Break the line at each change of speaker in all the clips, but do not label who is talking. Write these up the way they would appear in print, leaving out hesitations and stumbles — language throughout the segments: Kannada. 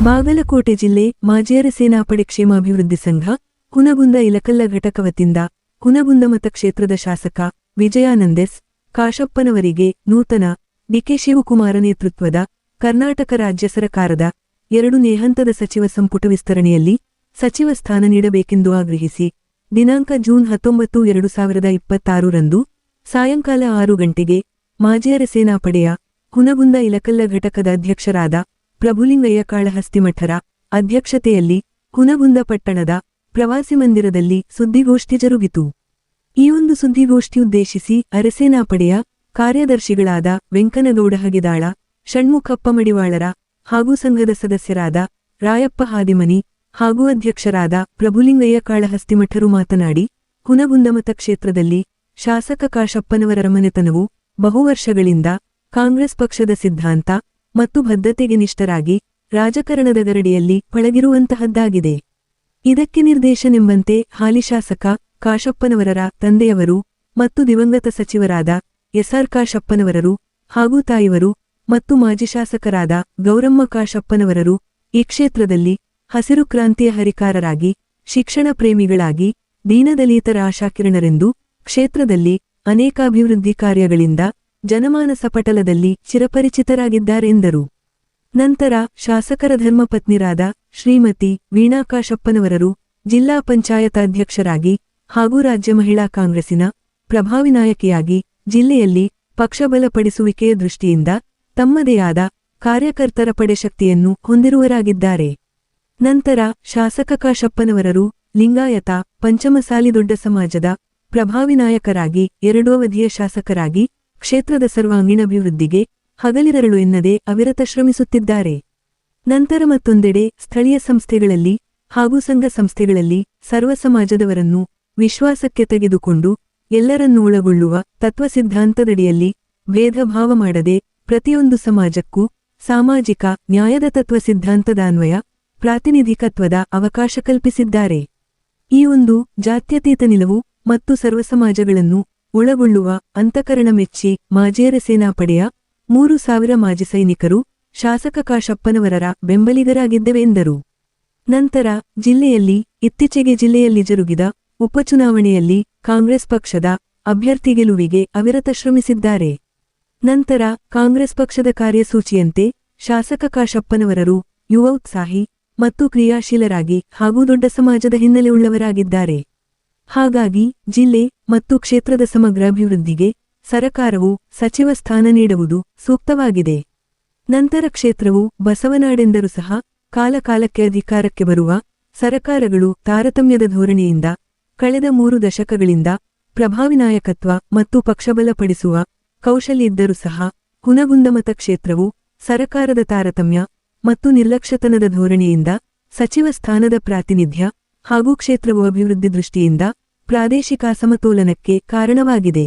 ಬಾಗಲಕೋಟೆ ಜಿಲ್ಲೆ ಮಾಜಿಯರ ಸೇನಾಪಡೆ ಕ್ಷೇಮಾಭಿವೃದ್ಧಿ ಸಂಘ ಹುನಗುಂದ ಇಲಕಲ್ಲ ಘಟಕ ವತಿಯಿಂದ ಹುನಗುಂದ ಮತಕ್ಷೇತ್ರದ ಶಾಸಕ ವಿಜಯಾನಂದೆಸ್ ಕಾಶಪ್ಪನವರಿಗೆ ನೂತನ ಡಿಕೆ ಶಿವಕುಮಾರ ನೇತೃತ್ವದ ಕರ್ನಾಟಕ ರಾಜ್ಯ ಸರಕಾರದ 2ನೇ ಹಂತದ ಸಚಿವ ಸಂಪುಟ ವಿಸ್ತರಣೆಯಲ್ಲಿ ಸಚಿವ ಸ್ಥಾನ ನೀಡಬೇಕೆಂದು ಆಗ್ರಹಿಸಿ ದಿನಾಂಕ ಜೂನ್ 19, 2026 ರಂದು ಸಾಯಂಕಾಲ 6 ಗಂಟೆಗೆ ಮಾಜಿಯರ ಸೇನಾಪಡೆಯ ಹುನಗುಂದ ಇಲಕಲ್ಲ ಘಟಕದ ಅಧ್ಯಕ್ಷರಾದ ಪ್ರಭುಲಿಂಗಯ್ಯ ಕಾಳಹಸ್ತಿಮಠರ ಅಧ್ಯಕ್ಷತೆಯಲ್ಲಿ ಹುನಗುಂದ ಪಟ್ಟಣದ ಪ್ರವಾಸಿ ಮಂದಿರದಲ್ಲಿ ಸುದ್ದಿಗೋಷ್ಠಿ ಜರುಗಿತು. ಈ ಒಂದು ಸುದ್ದಿಗೋಷ್ಠಿ ಉದ್ದೇಶಿಸಿ ಅರೆಸೇನಾಪಡೆಯ ಕಾರ್ಯದರ್ಶಿಗಳಾದ ವೆಂಕನಗೌಡ ಹಗಿದಾಳ, ಷಣ್ಮುಖಪ್ಪ ಮಡಿವಾಳರ ಹಾಗೂ ಸಂಘದ ಸದಸ್ಯರಾದ ರಾಯಪ್ಪ ಹಾದಿಮನಿ ಹಾಗೂ ಅಧ್ಯಕ್ಷರಾದ ಪ್ರಭುಲಿಂಗಯ್ಯ ಕಾಳಹಸ್ತಿಮಠರು ಮಾತನಾಡಿ, ಹುನಗುಂದ ಮತಕ್ಷೇತ್ರದಲ್ಲಿ ಶಾಸಕ ಕಾಶಪ್ಪನವರ ಮನೆತನವು ಬಹುವರ್ಷಗಳಿಂದ ಕಾಂಗ್ರೆಸ್ ಪಕ್ಷದ ಸಿದ್ಧಾಂತ ಮತ್ತು ಬದ್ಧತೆಗೆ ನಿಷ್ಠರಾಗಿ ರಾಜಕಾರಣದ ಗರಡಿಯಲ್ಲಿ ಪಳಗಿರುವಂತಹದ್ದಾಗಿದೆ. ಇದಕ್ಕೆ ನಿರ್ದೇಶನೆಂಬಂತೆ ಹಾಲಿ ಶಾಸಕ ಕಾಶಪ್ಪನವರರ ತಂದೆಯವರು ಮತ್ತು ದಿವಂಗತ ಸಚಿವರಾದ ಎಸ್ಆರ್ ಕಾಶಪ್ಪನವರರು ಹಾಗೂ ತಾಯಿವರು ಮತ್ತು ಮಾಜಿ ಶಾಸಕರಾದ ಗೌರಮ್ಮ ಕಾಶಪ್ಪನವರರು ಈ ಕ್ಷೇತ್ರದಲ್ಲಿ ಹಸಿರು ಕ್ರಾಂತಿಯ ಹರಿಕಾರರಾಗಿ, ಶಿಕ್ಷಣ ಪ್ರೇಮಿಗಳಾಗಿ, ದೀನದಲಿತರ ಆಶಾಕಿರಣರೆಂದು ಕ್ಷೇತ್ರದಲ್ಲಿ ಅನೇಕ ಅಭಿವೃದ್ಧಿ ಕಾರ್ಯಗಳಿಂದ ಜನಮಾನಸ ಪಟಲದಲ್ಲಿ ಚಿರಪರಿಚಿತರಾಗಿದ್ದಾರೆಂದರು. ನಂತರ ಶಾಸಕರ ಧರ್ಮಪತ್ನಿರಾದ ಶ್ರೀಮತಿ ವೀಣಾ ಕಾಶಪ್ಪನವರರು ಜಿಲ್ಲಾ ಪಂಚಾಯತ್ ಅಧ್ಯಕ್ಷರಾಗಿ ಹಾಗೂ ರಾಜ್ಯ ಮಹಿಳಾ ಕಾಂಗ್ರೆಸ್ಸಿನ ಪ್ರಭಾವಿ ನಾಯಕಿಯಾಗಿ ಜಿಲ್ಲೆಯಲ್ಲಿ ಪಕ್ಷ ಬಲಪಡಿಸುವಿಕೆಯ ದೃಷ್ಟಿಯಿಂದ ತಮ್ಮದೇ ಆದ ಕಾರ್ಯಕರ್ತರ ಪಡೆಶಕ್ತಿಯನ್ನು ಹೊಂದಿರುವರಾಗಿದ್ದಾರೆ. ನಂತರ ಶಾಸಕ ಕಾಶಪ್ಪನವರರು ಲಿಂಗಾಯತ ಪಂಚಮಸಾಲಿ ದೊಡ್ಡ ಸಮಾಜದ ಪ್ರಭಾವಿ ನಾಯಕರಾಗಿ 2 ಅವಧಿಯ ಶಾಸಕರಾಗಿ ಕ್ಷೇತ್ರದ ಸರ್ವಾಂಗೀಣ ಅಭಿವೃದ್ಧಿಗೆ ಹಗಲಿರಳು ಎನ್ನದೆ ಅವಿರತ ಶ್ರಮಿಸುತ್ತಿದ್ದಾರೆ. ನಂತರ ಮತ್ತೊಂದೆಡೆ ಸ್ಥಳೀಯ ಸಂಸ್ಥೆಗಳಲ್ಲಿ ಹಾಗೂ ಸಂಘ ಸಂಸ್ಥೆಗಳಲ್ಲಿ ಸರ್ವ ಸಮಾಜದವರನ್ನು ವಿಶ್ವಾಸಕ್ಕೆ ತೆಗೆದುಕೊಂಡು ಎಲ್ಲರನ್ನೂ ಒಳಗೊಳ್ಳುವ ತತ್ವಸಿದ್ಧಾಂತದಡಿಯಲ್ಲಿ ಭೇದ ಭಾವ ಮಾಡದೆ ಪ್ರತಿಯೊಂದು ಸಮಾಜಕ್ಕೂ ಸಾಮಾಜಿಕ ನ್ಯಾಯದ ತತ್ವಸಿದ್ಧಾಂತದ ಅನ್ವಯ ಪ್ರಾತಿನಿಧಿಕತ್ವದ ಅವಕಾಶ ಕಲ್ಪಿಸಿದ್ದಾರೆ. ಈ ಒಂದು ಜಾತ್ಯತೀತ ನಿಲುವು ಮತ್ತು ಸರ್ವಸಮಾಜಗಳನ್ನು ಒಳಗೊಳ್ಳುವ ಅಂತಃಕರಣ ಮೆಚ್ಚಿ ಮಾಜಿಯರ ಸೇನಾಪಡೆಯ 3,000 ಮಾಜಿ ಸೈನಿಕರು ಶಾಸಕ ಕಾಶಪ್ಪನವರರ ಬೆಂಬಲಿಗರಾಗಿದ್ದೆವೆ ಎಂದರು. ನಂತರ ಇತ್ತೀಚೆಗೆ ಜಿಲ್ಲೆಯಲ್ಲಿ ಜರುಗಿದ ಉಪಚುನಾವಣೆಯಲ್ಲಿ ಕಾಂಗ್ರೆಸ್ ಪಕ್ಷದ ಅಭ್ಯರ್ಥಿ ಗೆಲುವಿಗೆ ಅವಿರತ ಶ್ರಮಿಸಿದ್ದಾರೆ. ನಂತರ ಕಾಂಗ್ರೆಸ್ ಪಕ್ಷದ ಕಾರ್ಯಸೂಚಿಯಂತೆ ಶಾಸಕ ಕಾಶಪ್ಪನವರರು ಯುವ ಉತ್ಸಾಹಿ ಮತ್ತು ಕ್ರಿಯಾಶೀಲರಾಗಿ ಹಾಗೂ ದೊಡ್ಡ ಸಮಾಜದ ಹಿನ್ನೆಲೆಯುಳ್ಳವರಾಗಿದ್ದಾರೆ. ಹಾಗಾಗಿ ಜಿಲ್ಲೆ ಮತ್ತು ಕ್ಷೇತ್ರದ ಸಮಗ್ರ ಅಭಿವೃದ್ಧಿಗೆ ಸರಕಾರವು ಸಚಿವ ಸ್ಥಾನ ನೀಡುವುದು ಸೂಕ್ತವಾಗಿದೆ. ನಂತರ ಕ್ಷೇತ್ರವು ಬಸವನಾಡೆಂದರೂ ಸಹ ಕಾಲಕಾಲಕ್ಕೆ ಅಧಿಕಾರಕ್ಕೆ ಬರುವ ಸರಕಾರಗಳು ತಾರತಮ್ಯದ ಧೋರಣೆಯಿಂದ ಕಳೆದ 3 ದಶಕಗಳಿಂದ ಪ್ರಭಾವಿ ನಾಯಕತ್ವ ಮತ್ತು ಪಕ್ಷಬಲಪಡಿಸುವ ಕೌಶಲ್ಯ ಇದ್ದರೂ ಸಹ ಹುನಗುಂದ ಮತಕ್ಷೇತ್ರವು ಸರಕಾರದ ತಾರತಮ್ಯ ಮತ್ತು ನಿರ್ಲಕ್ಷ್ಯತನದ ಧೋರಣೆಯಿಂದ ಸಚಿವ ಸ್ಥಾನದ ಪ್ರಾತಿನಿಧ್ಯ ಹಾಗೂ ಕ್ಷೇತ್ರವು ಅಭಿವೃದ್ಧಿ ದೃಷ್ಟಿಯಿಂದ ಪ್ರಾದೇಶಿಕ ಅಸಮತೋಲನಕ್ಕೆ ಕಾರಣವಾಗಿದೆ.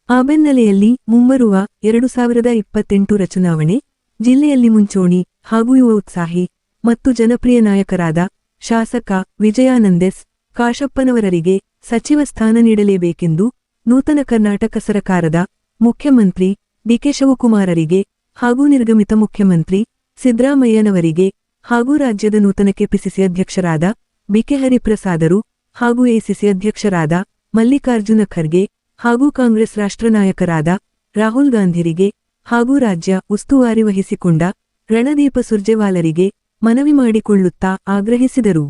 ಆ ಬೆನ್ನಲೆಯಲ್ಲಿ ಮುಂಬರುವ 2028 ಚುನಾವಣೆ ಜಿಲ್ಲೆಯಲ್ಲಿ ಮುಂಚೂಣಿ ಹಾಗೂ ಯುವ ಉತ್ಸಾಹಿ ಮತ್ತು ಜನಪ್ರಿಯ ನಾಯಕರಾದ ಶಾಸಕ ವಿಜಯಾನಂದೆಸ್ ಕಾಶಪ್ಪನವರರಿಗೆ ಸಚಿವ ಸ್ಥಾನ ನೀಡಲೇಬೇಕೆಂದು ನೂತನ ಕರ್ನಾಟಕ ಸರಕಾರದ ಮುಖ್ಯಮಂತ್ರಿ ಡಿಕೆ ಶಿವಕುಮಾರರಿಗೆ ಹಾಗೂ ನಿರ್ಗಮಿತ ಮುಖ್ಯಮಂತ್ರಿ ಸಿದ್ದರಾಮಯ್ಯನವರಿಗೆ ಹಾಗೂ ರಾಜ್ಯದ ನೂತನ ಕೆಪಿಸಿಸಿ ಅಧ್ಯಕ್ಷರಾದ ಬಿಕೆ ಹರಿಪ್ರಸಾದರು ಹಾಗೂ ಎಸಿಸಿ ಅಧ್ಯಕ್ಷರಾದ ಮಲ್ಲಿಕಾರ್ಜುನ ಖರ್ಗೆ ಹಾಗೂ ಕಾಂಗ್ರೆಸ್ ರಾಷ್ಟ್ರ ನಾಯಕರಾದ ರಾಹುಲ್ ಗಾಂಧಿರಿಗೆ ಹಾಗೂ ರಾಜ್ಯ ಉಸ್ತುವಾರಿ ವಹಿಸಿಕೊಂಡ ರಣದೀಪ ಸುರ್ಜೇವಾಲರಿಗೆ ಮನವಿ ಮಾಡಿಕೊಳ್ಳುತ್ತಾ ಆಗ್ರಹಿಸಿದರು.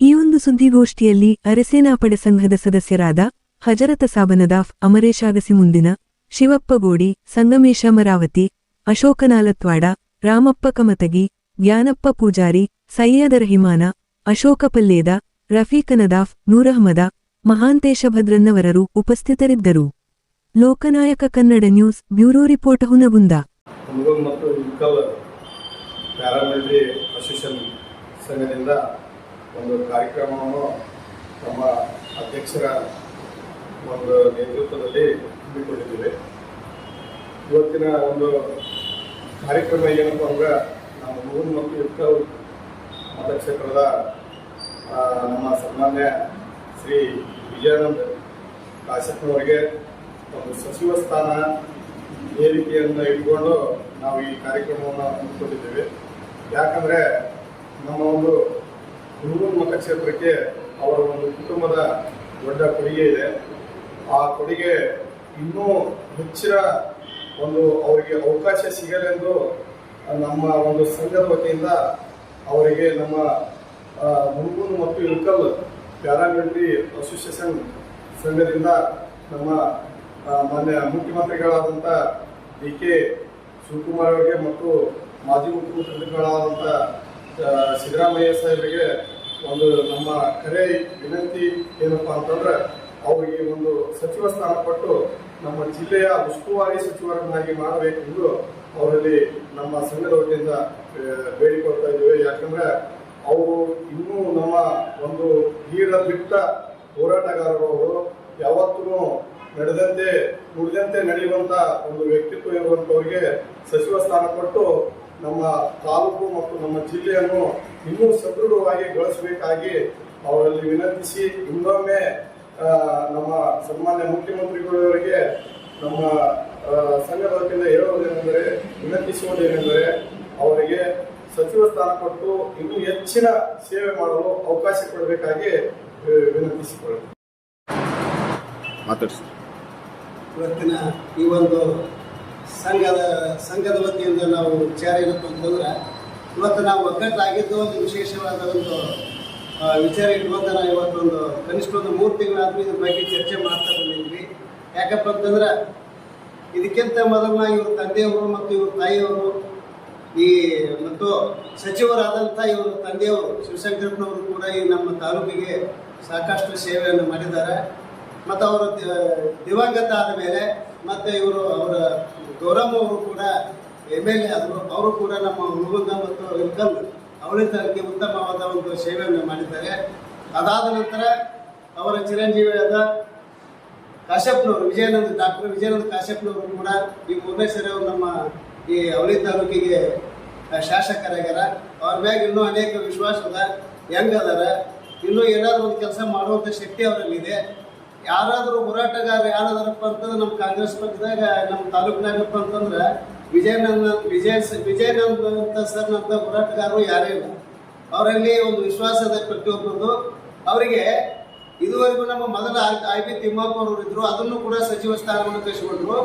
ಈ ಒಂದು ಸುದ್ದಿಗೋಷ್ಠಿಯಲ್ಲಿ ಅರೆಸೇನಾಪಡೆ ಸಂಘದ ಸದಸ್ಯರಾದ ಹಜರತ ಸಾಬನದಾಫ್, ಅಮರೇಶ್ ಅಗಸಿ ಮುಂದಿನ, ಶಿವಪ್ಪ ಗೋಡಿ, ಸಂಗಮೇಶ ಅಮರಾವತಿ, ಅಶೋಕ ನಾಲತ್ವಾಡ, ರಾಮಪ್ಪ ಕಮತಗಿ, ಜ್ಞಾನಪ್ಪ ಪೂಜಾರಿ, ಸಯ್ಯದ ರಹಿಮಾನ, ಅಶೋಕ ಪಲ್ಲೇದ, ರಫೀಕ ನದಾಫ್, ನೂರಹಮದ, ಮಹಾಂತೇಶ ಭದ್ರನ್ನವರರು ಉಪಸ್ಥಿತರಿದ್ದರು. Loknayak Kannada news bureau report Hungund.
ಮತ್ತು ಇಳಕಲ್ಲ ಪ್ಯಾರಾಮಿಲಿಟರಿ ಅಸೋಸಿಯೇಷನ್ ಸಂಘದಿಂದ ಒಂದು ಕಾರ್ಯಕ್ರಮವನ್ನು ನಮ್ಮ ಅಧ್ಯಕ್ಷರ ಒಂದು ನೇತೃತ್ವದಲ್ಲಿ ಹಮ್ಮಿಕೊಂಡಿದ್ದೇವೆ. ಇವತ್ತಿನ ಒಂದು ಕಾರ್ಯಕ್ರಮ ಏನಪ್ಪ ಅಂದ್ರೆ, ನಾವು ಹುನಗುಂದ ಮತ್ತು ಇಳಕಲ್ ಮತಕ್ಷೇತ್ರದ ನಮ್ಮ ಸನ್ಮಾನ್ಯ ಶ್ರೀ ವಿಜಯಾನಂದ ಕಾಶಪ್ಪನವರಿಗೆ ಒಂದು ಸಚಿವ ಸ್ಥಾನ ಏರಿಕೆಯನ್ನು ಇಟ್ಕೊಂಡು ನಾವು ಈ ಕಾರ್ಯಕ್ರಮವನ್ನು ಹಮ್ಮಿಕೊಂಡಿದ್ದೇವೆ. ಯಾಕಂದರೆ ನಮ್ಮ ಒಂದು ಹುಡುಗನ ಮತಕ್ಷೇತ್ರಕ್ಕೆ ಅವರ ಒಂದು ಕುಟುಂಬದ ದೊಡ್ಡ ಕೊಡುಗೆ ಇದೆ. ಆ ಕೊಡುಗೆ ಇನ್ನೂ ಹೆಚ್ಚಿನ ಒಂದು ಅವರಿಗೆ ಅವಕಾಶ ಸಿಗಲೆಂದು ನಮ್ಮ ಒಂದು ಸಂಘದ ವತಿಯಿಂದ ಅವರಿಗೆ ನಮ್ಮ ಮುರುಗುನ್ ಮತ್ತು ಇಳಕಲ್ ಪ್ಯಾರಾಮಿಲಿಟರಿ ಅಸೋಸಿಯೇಷನ್ ಸಂಘದಿಂದ ನಮ್ಮ ಮಾನ್ಯ ಮುಖ್ಯಮಂತ್ರಿಗಳಾದಂಥ ಡಿ ಕೆ ಶಿವಕುಮಾರ್ ಅವರಿಗೆ ಮತ್ತು ಮಾಜಿ ಮುಖ್ಯಮಂತ್ರಿಗಳಾದಂಥ ಸಿದ್ದರಾಮಯ್ಯ ಸಾಹೇಬರಿಗೆ ಒಂದು ನಮ್ಮ ಕರೆ ವಿನಂತಿ ಏನಪ್ಪ ಅಂತಂದ್ರೆ ಅವರಿಗೆ ಒಂದು ಸಚಿವ ಸ್ಥಾನ ಕೊಟ್ಟು ನಮ್ಮ ಜಿಲ್ಲೆಯ ಉಸ್ತುವಾರಿ ಸಚಿವರನ್ನಾಗಿ ಮಾಡಬೇಕೆಂದು ಅವರಲ್ಲಿ ನಮ್ಮ ಸಂಘದ ವತಿಯಿಂದ ಬೇಡಿಕೊಳ್ತಾ ಇದ್ದೇವೆ. ಯಾಕಂದ್ರೆ ಅವರು ಇನ್ನೂ ನಮ್ಮ ಒಂದು ವೀರ ಬಿಟ್ಟ ಹೋರಾಟಗಾರರು. ಅವರು ಯಾವತ್ತೂ ನುಡಿದಂತೆ ನಡೆಯುವಂತ ಒಂದು ವ್ಯಕ್ತಿತ್ವ ಇರುವಂತವರಿಗೆ ಸಚಿವ ಸ್ಥಾನ ಕೊಟ್ಟು ನಮ್ಮ ತಾಲೂಕು ಮತ್ತು ನಮ್ಮ ಜಿಲ್ಲೆಯನ್ನು ಇನ್ನೂ ಸದೃಢವಾಗಿ ಬೆಳೆಸಬೇಕಾಗಿ ಅವರಲ್ಲಿ ವಿನಂತಿಸಿ ಇನ್ನೊಮ್ಮೆ ನಮ್ಮ ಸನ್ಮಾನ್ಯ ಮುಖ್ಯಮಂತ್ರಿಗಳವರಿಗೆ ನಮ್ಮ ಸಂಘದ ವತಿಯಿಂದ ಹೇಳುವುದೇನೆಂದರೆ ವಿನಂತಿಸುವುದೇನೆಂದರೆ ಅವರಿಗೆ ಸಚಿವ ಸ್ಥಾನ ಕೊಟ್ಟು ಇನ್ನೂ ಹೆಚ್ಚಿನ ಸೇವೆ ಮಾಡಲು ಅವಕಾಶ ಕೊಡಬೇಕಾಗಿ ವಿನಂತಿಸಿಕೊಳ್ಳುತ್ತೇವೆ.
ಇವತ್ತಿನ ಈ ಒಂದು ಸಂಘದ ವತಿಯಿಂದ ನಾವು ವಿಚಾರ ಏನಪ್ಪ ಅಂತಂದ್ರೆ ಇವತ್ತು ನಾವು ಒಗ್ಗಟ್ಟಾಗಿದ್ದು ಒಂದು ವಿಶೇಷವಾದ ಒಂದು ವಿಚಾರ ಇಟ್ಕೊಂತ ನಾವು ಇವತ್ತೊಂದು ಕನಿಷ್ಠ ಒಂದು 3 ತಿಂಗಳಾದ್ರೂ ಇದ್ರ ಬಗ್ಗೆ ಚರ್ಚೆ ಮಾಡ್ತಾ ಬಂದಿದ್ವಿ. ಯಾಕಪ್ಪ ಅಂತಂದ್ರೆ ಇದಕ್ಕಿಂತ ಮೊದಲನ್ನ ಇವ್ರ ತಂದೆಯವರು ಮತ್ತು ಇವ್ರ ತಾಯಿಯವರು ಮತ್ತು ಸಚಿವರಾದಂಥ ಇವರು ತಂದೆಯವರು ಶಿವಶಂಕರಪ್ಪನವರು ಕೂಡ ಈ ನಮ್ಮ ತಾಲೂಕಿಗೆ ಸಾಕಷ್ಟು ಸೇವೆಯನ್ನು ಮಾಡಿದ್ದಾರೆ. ಮತ್ತು ಅವರು ದಿವಂಗತ ಆದ ಮೇಲೆ ಮತ್ತು ಅವರ ಗೌರಮ್ಮ ಅವರು ಕೂಡ MLA ಆದರು. ಅವರು ಕೂಡ ನಮ್ಮ ಹುಡುಗಂದ ಮತ್ತು ಇಳಕಲ್ ಅವಳಿ ತಾಲೂಕಿಗೆ ಉತ್ತಮವಾದ ಒಂದು ಸೇವೆಯನ್ನು ಮಾಡಿದ್ದಾರೆ. ಅದಾದ ನಂತರ ಅವರ ಚಿರಂಜೀವಿಯಾದ ಕಾಶ್ಯಪ್ನವರು ಡಾಕ್ಟರ್ ವಿಜಯಾನಂದ ಕಾಶ್ಯಪ್ನವರು ಕೂಡ ಈ 3ನೇ ಸರಿ ನಮ್ಮ ಈ ಅವಳಿ ತಾಲೂಕಿಗೆ ಶಾಸಕರಾಗ್ಯಾರ. ಅವ್ರ ಮ್ಯಾಗ ಇನ್ನೂ ಅನೇಕ ವಿಶ್ವಾಸ ಅದ, ಹೆಂಗ್ ಅದಾರ, ಇನ್ನೂ ಏನಾದರೂ ಒಂದು ಕೆಲಸ ಮಾಡುವಂಥ ಶಕ್ತಿ ಅವರಲ್ಲಿದೆ. ಯಾರಾದರೂ ಹೋರಾಟಗಾರ ಯಾರಾದಾರಪ್ಪ ಅಂತಂದ್ರೆ ನಮ್ಮ ಕಾಂಗ್ರೆಸ್ ಪಕ್ಷದಾಗ ನಮ್ಮ ತಾಲೂಕಿನಾಗಪ್ಪ ಅಂತಂದ್ರೆ ವಿಜಯಾನಂದ ಅಂತ ಸರ್ ಅಂತ ಹೋರಾಟಗಾರರು ಯಾರೇ ಇಲ್ಲ. ಅವರಲ್ಲಿ ಒಂದು ವಿಶ್ವಾಸದ ಪ್ರತಿಯೊಬ್ಬರದು. ಅವರಿಗೆ ಇದುವರೆಗೂ ನಮ್ಮ ಮೊದಲ IB ತಿಮ್ಮಪ್ಪ ಅವರು ಇದ್ರು, ಅದನ್ನು ಕೂಡ ಸಚಿವ ಸ್ಥಾನವನ್ನು ಕಳಿಸಿಕೊಂಡ್ರು.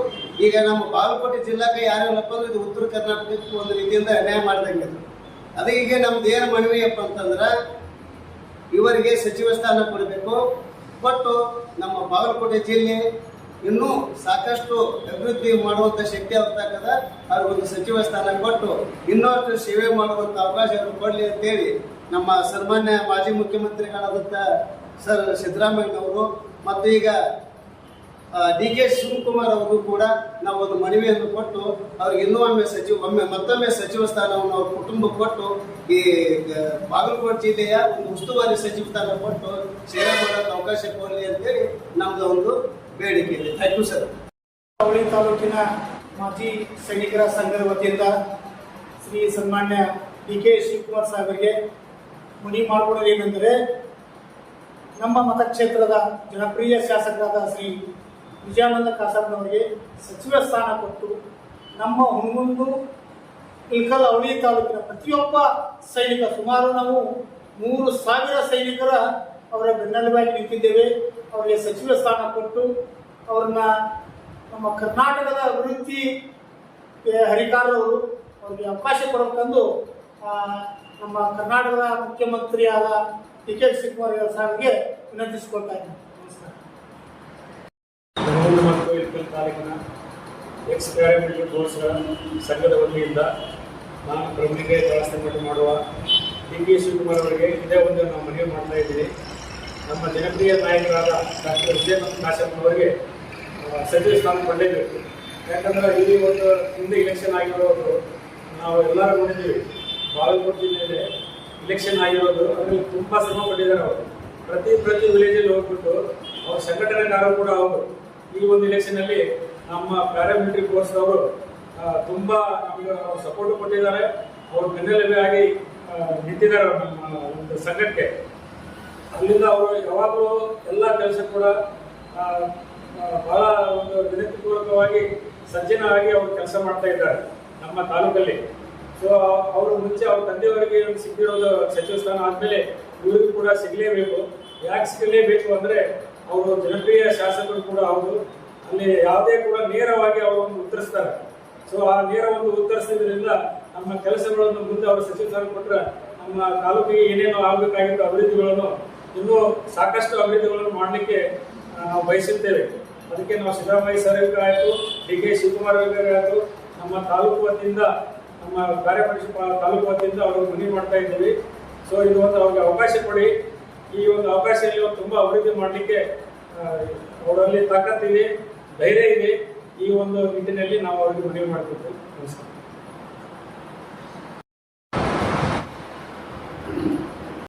ಈಗ ನಮ್ಮ ಬಾಗಲಕೋಟೆ ಜಿಲ್ಲಾಕ್ಕೆ ಯಾರಿಲ್ಲಪ್ಪ ಅಂದ್ರೆ ಇದು ಉತ್ತರ ಕರ್ನಾಟಕಕ್ಕೆ ಒಂದು ರೀತಿಯಿಂದ ಅನ್ಯಾಯ ಮಾಡಿದಂಗೆ. ಅದಕ್ಕೆ ನಮ್ದು ಏನು ಮನವಿಯಪ್ಪ ಅಂತಂದ್ರೆ ಇವರಿಗೆ ಸಚಿವ ಸ್ಥಾನ ಕೊಡಬೇಕು. ಕೊಟ್ಟು ನಮ್ಮ ಬಾಗಲಕೋಟೆ ಜಿಲ್ಲೆ ಇನ್ನೂ ಸಾಕಷ್ಟು ಅಭಿವೃದ್ಧಿ ಮಾಡುವಂಥ ಶಕ್ತಿ ಆಗ್ತಕ್ಕದ ಅವ್ರಿಗೊಂದು ಸಚಿವ ಸ್ಥಾನ ಕೊಟ್ಟು ಇನ್ನಷ್ಟು ಸೇವೆ ಮಾಡುವಂಥ ಅವಕಾಶ ಕೊಡಲಿ ಅಂತೇಳಿ ನಮ್ಮ ಸನ್ಮಾನ್ಯ ಮಾಜಿ ಮುಖ್ಯಮಂತ್ರಿಗಳಾದಂಥ ಸರ್ ಸಿದ್ದರಾಮಯ್ಯನವರು ಮತ್ತು ಈಗ ಡಿ ಕೆ ಶಿವಕುಮಾರ್ ಅವರು ಕೂಡ ನಾವು ಒಂದು ಮನವಿಯನ್ನು ಕೊಟ್ಟು ಅವ್ರಿಗೆ ಇನ್ನೂ ಮತ್ತೊಮ್ಮೆ ಸಚಿವ ಸ್ಥಾನವನ್ನು ಅವ್ರ ಕುಟುಂಬಕ್ಕೆ ಕೊಟ್ಟು ಈ ಬಾಗಲಕೋಟೆ ಜಿಲ್ಲೆಯ ಒಂದು ಉಸ್ತುವಾರಿ ಸಚಿವ ಸ್ಥಾನ ಕೊಟ್ಟು ಸೇವೆ ಮಾಡೋಕ್ಕೆ ಅವಕಾಶ ಕೊಡಲಿ ಅಂತೇಳಿ ನಮ್ದು ಒಂದು ಬೇಡಿಕೆ ಇದೆ. Thank you sir.
ಅವಳಿ ತಾಲೂಕಿನ ಮಾಜಿ ಸೈನಿಕರ ಸಂಘದ ವತಿಯಿಂದ ಶ್ರೀ ಸನ್ಮಾನ್ಯ ಡಿ ಕೆ ಶಿವಕುಮಾರ್ ಸಾಹೇಬರಿಗೆ ಮನವಿ ಮಾಡಿಕೊಡೋದೇನೆಂದರೆ ನಮ್ಮ ಮತಕ್ಷೇತ್ರದ ಜನಪ್ರಿಯ ಶಾಸಕರಾದ ಶ್ರೀ ವಿಜಯಾನಂದ ಕಾಸಪ್ಪನವರಿಗೆ ಸಚಿವ ಸ್ಥಾನ ಕೊಟ್ಟು ನಮ್ಮ ಹುಣಗುಂದು ಇಳಕಲ್ ಅವಳಿ ತಾಲೂಕಿನ ಪ್ರತಿಯೊಬ್ಬ ಸೈನಿಕ ಸುಮಾರು ನಾವು 3,000 ಸೈನಿಕರ ಅವರ ಬೆನ್ನೆಲುಬಾಗಿ ನಿಂತಿದ್ದೇವೆ. ಅವರಿಗೆ ಸಚಿವ ಸ್ಥಾನ ಕೊಟ್ಟು ಅವ್ರನ್ನ ನಮ್ಮ ಕರ್ನಾಟಕದ ಅಭಿವೃದ್ಧಿ ಹರಿಕಾರರು ಅವರಿಗೆ ಅವಕಾಶ ಕೊಡಬೇಕೆಂದು ನಮ್ಮ ಕರ್ನಾಟಕದ ಮುಖ್ಯಮಂತ್ರಿಯಾದ ಡಿ ಕೆ ಶಿವಕುಮಾರ್ ಸಾಹೇಬ್ಗೆ ವಿನಂತಿಸಿಕೊಳ್ತಾ ಇದ್ದೀನಿ. ನಮಸ್ಕಾರ.
ಹುಣಗುಂದ ಮತ್ತು ಇಳಕಲ್ ತಾಲೂಕಿನ ಎಕ್ಸ್ ಪ್ಯಾರಾಮಿಲಿಟರಿ ಫೋರ್ಸ್ಗಳ ಸಂಘದ ವತಿಯಿಂದ ನಾನು ಪ್ರಮುಖ ಸಂಘಟನೆ ಮಾಡುವ ಡಿ ಕೆ ಶಿವಕುಮಾರ್ ಅವರಿಗೆ ಇದೇ ಒಂದು ನಾವು ಮನವಿ ಮಾಡ್ತಾ ಇದ್ದೀವಿ. ನಮ್ಮ ಜನಪ್ರಿಯ ನಾಯಕರಾದ ಡಾಕ್ಟರ್ ವಿಜಯಾನಂದ ಕಾಶ್ಯಪ್ನವರಿಗೆ ಸಚಿವ ಸ್ಥಾನ ಕೊಂಡೇಬೇಕು. ಯಾಕಂದರೆ ಇಲ್ಲಿ ಒಂದು ಹಿಂದೆ ಇಲೆಕ್ಷನ್ ಆಗಿರೋದು ನಾವು ಎಲ್ಲರೂ ನೋಡಿದ್ದೀವಿ. ಬಾಗಲಕೋಟೆ ಜಿಲ್ಲೆಯಲ್ಲಿ ಇಲೆಕ್ಷನ್ ಆಗಿರೋದು ಅದರಲ್ಲಿ ತುಂಬ ಶ್ರಮ ಪಟ್ಟಿದ್ದಾರೆ. ಅವರು ಪ್ರತಿ ವಿಲೇಜಲ್ಲಿ ಹೋಗ್ಬಿಟ್ಟು ಅವ್ರ ಸಂಘಟನೆಗಾರರು ಕೂಡ ಅವರು ಈ ಒಂದು ಇಲೆಕ್ಷನಲ್ಲಿ ನಮ್ಮ ಪ್ಯಾರಾಮಿಲಿಟರಿ ಫೋರ್ಸ್ ಅವರು ತುಂಬ ನಮಗೆ ಸಪೋರ್ಟ್ ಕೊಟ್ಟಿದ್ದಾರೆ. ಅವರು ಬೆನ್ನೆಲುಬಾಗಿ ನಿಂತಿದ್ದಾರೆ ನಮ್ಮ ಒಂದು ಸಂಘಕ್ಕೆ. ಅಲ್ಲಿಂದ ಅವರು ಯಾವಾಗಲೂ ಎಲ್ಲ ಕೆಲಸ ಕೂಡ ಬಹಳ ಒಂದು ವಿನಂತಿಪೂರ್ವಕವಾಗಿ ಸಜ್ಜನರಾಗಿ ಅವರು ಕೆಲಸ ಮಾಡ್ತಾ ಇದ್ದಾರೆ ನಮ್ಮ ತಾಲೂಕಲ್ಲಿ. ಸೊ ಅವರು ಮುಂಚೆ ಅವ್ರ ತಂದೆಯವರಿಗೆ ಸಿಕ್ಕಿರೋದು ಸಚಿವ ಸ್ಥಾನ ಆದಮೇಲೆ ಇವರಿಗೂ ಕೂಡ ಸಿಗಲೇಬೇಕು. ಯಾಕೆ ಸಿಗಲೇಬೇಕು ಅಂದರೆ ಅವರು ಜನಪ್ರಿಯ ಶಾಸಕರು ಕೂಡ ಹೌದು. ಅಲ್ಲಿ ಯಾವುದೇ ಕೂಡ ನೇರವಾಗಿ ಅವರು ಒಂದು ಉತ್ತರಿಸ್ತಾರೆ. ಸೊ ಆ ನೇರ ಒಂದು ಉತ್ತರಿಸಿದ್ರಿಂದ ನಮ್ಮ ಕೆಲಸಗಳನ್ನು ಮುಂದೆ ಅವರು ಸಚಿವ ಸ್ಥಾನ ಕೊಟ್ಟರೆ ನಮ್ಮ ತಾಲೂಕಿಗೆ ಏನೇನು ಆಗಬೇಕಾಗಿತ್ತು ಅಭಿವೃದ್ಧಿಗಳನ್ನು ಇನ್ನೂ ಸಾಕಷ್ಟು ಅಭಿವೃದ್ಧಿಗಳನ್ನು ಮಾಡಲಿಕ್ಕೆ ನಾವು ಬಯಸುತ್ತೇವೆ. ಅದಕ್ಕೆ ನಾವು ಸಿದ್ದರಾಮಯ್ಯ ಸರ್ ಆಯಿತು, DK ಶಿವಕುಮಾರ್ ಆಯಿತು, ನಮ್ಮ ತಾಲೂಕು ವತಿಯಿಂದ ನಮ್ಮ ಕಾರ್ಯಪಕ್ಷ ತಾಲೂಕು ವತಿಯಿಂದ ಅವರು ಮನವಿ ಮಾಡ್ತಾ ಇದ್ದೀವಿ. ಸೊ ಇದು ಒಂದು ಅವ್ರಿಗೆ ಅವಕಾಶ ಕೊಡಿ. ಈ ಒಂದು ಅವಕಾಶದಲ್ಲಿ ತುಂಬ ಅಭಿವೃದ್ಧಿ ಮಾಡಲಿಕ್ಕೆ ಅವರಲ್ಲಿ ತಾಕತ್ತಿದೆ, ಧೈರ್ಯ ಇದೆ. ಈ ಒಂದು ನಿಟ್ಟಿನಲ್ಲಿ ನಾವು ಅವರಿಗೆ ಮನವಿ ಮಾಡ್ತಿದ್ದೇವೆ. ನಮಸ್ಕಾರ.